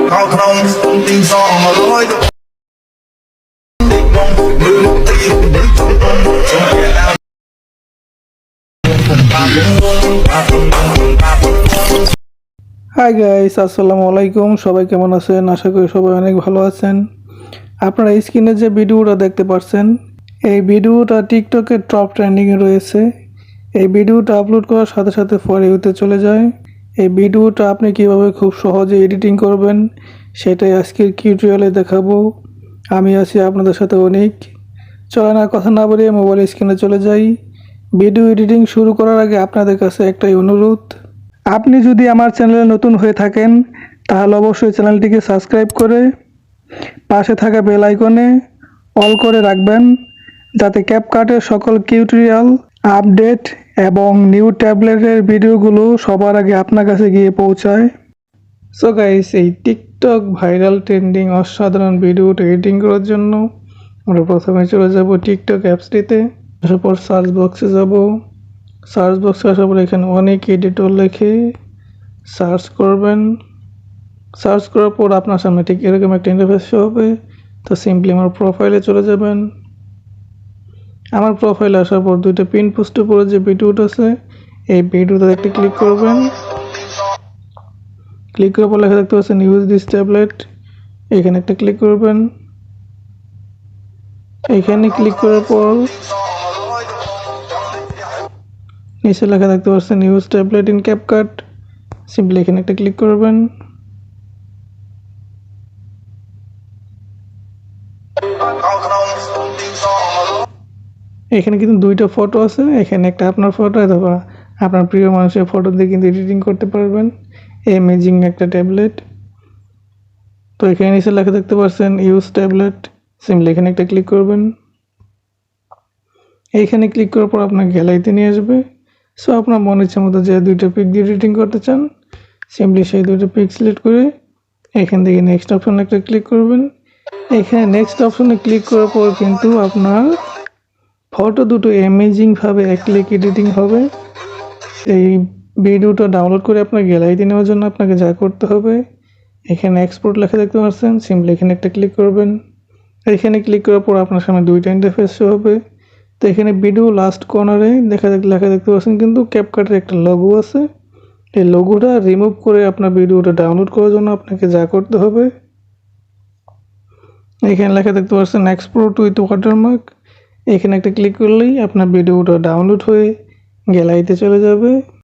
Hi guys, আসসালামু আলাইকুম। সবাই কেমন আছেন? আশা করি সবাই অনেক ভালো আছেন। আপনারা স্ক্রিনে যে ভিডিওটা দেখতে পাচ্ছেন, এই ভিডিওটা টিকটকের টপ ট্রেন্ডিংয়ে রয়েছে। এই ভিডিওটা আপলোড করার সাথে সাথে ফর ইউতে চলে যায়। এই ভিডিওটা আপনি কিভাবে খুব সহজে এডিটিং করবেন সেটাই আজকের টিউটোরিয়ালে দেখাবো। আমি আছি আপনাদের সাথে অনিক। চলেন আর কথা না বলিয়ে মোবাইল স্ক্রিনে চলে যাই। ভিডিও এডিটিং শুরু করার আগে আপনাদের কাছে একটাই অনুরোধ, আপনি যদি আমার চ্যানেলে নতুন হয়ে থাকেন তাহলে অবশ্যই চ্যানেলটিকে সাবস্ক্রাইব করে পাশে থাকা বেল আইকনে অল করে রাখবেন, যাতে ক্যাপকাটের সকল টিউটোরিয়াল, আপডেট এবং নিউ ট্যাবলেটের ভিডিওগুলো সবার আগে আপনার কাছে গিয়ে পৌঁছায়। সো গাইস, এই টিকটক ভাইরাল ট্রেন্ডিং অসাধারণ ভিডিওটা এডিটিং করার জন্য আমরা প্রথমে চলে যাব টিকটক অ্যাপসটিতে। আসার পর সার্চ বক্সে যাব। সার্চ বক্সে আসার পর এখানে অনেক এডিটর লিখে সার্চ করবেন। সার্চ করার পর আপনার সামনে ঠিক এরকম একটা ইন্টারফেস শো হবে। তো সিম্পলি আমার প্রোফাইলে চলে যাবেন। আমার প্রোফাইলে আসার পর দুইটা পিন পোস্টের পরে যে ভিডিওটা আছে, এই ভিডিওতে একটা ক্লিক করবেন। ক্লিক করার পর লেখা দেখতে পাচ্ছেন ইউজ দিস ট্যাবলেট, এখানে একটা ক্লিক করবেন। এখানে ক্লিক করার পর নিচে লেখা দেখতে পাচ্ছেন use tablet in CapCut, simply এখানে একটা ক্লিক করবেন। এখানে কিন্তু দুইটা ফটো আছে, এখানে একটা আপনার ফটো অথবা আপনার প্রিয় মানুষের ফটো দিয়ে কিন্তু এডিটিং করতে পারবেন। অ্যামেজিং একটা ট্যাবলেট। তো এখানে নিচে লেখা দেখতে পাচ্ছেন ইউজ ট্যাবলেট, সিম্পলি এখানে একটা ক্লিক করবেন। এইখানে ক্লিক করার পর আপনার গ্যালারিতে নিয়ে আসবে। সো আপনার মনে ইচ্ছা মতো যে দুইটা পিক দিয়ে এডিটিং করতে চান, সিম্পলি সেই দুটো পিক সিলেক্ট করে এখান থেকে নেক্সট অপশনে একটা ক্লিক করবেন। এখানে নেক্সট অপশনে ক্লিক করার পর কিন্তু আপনার ফটো দুটো অ্যামেজিংভাবে এক ক্লিক এডিটিং হবে। এই ভিডিওটা ডাউনলোড করে আপনার গ্যালারিতে নেওয়ার জন্য আপনাকে যা করতে হবে, এখানে এক্সপোর্ট লেখা দেখতে পাচ্ছেন, সিম্পলি এখানে একটা ক্লিক করবেন। এখানে ক্লিক করার পর আপনার সামনে দুইটা ইন্টারফেস শো হবে। তো এখানে ভিডিও লাস্ট কর্নারে লেখা দেখতে পাচ্ছেন কিন্তু ক্যাপকাটের একটা লোগো আছে। এই লোগোটা রিমুভ করে আপনার ভিডিওটা ডাউনলোড করার জন্য আপনাকে যা করতে হবে, এখানে লেখা দেখতে পাচ্ছেন এক্সপোর্ট উইথ ওয়াটারমার্ক, এখানে একটা ক্লিক করলেই আপনার ভিডিওটা ডাউনলোড হয়ে গ্যালারিতে চলে যাবে।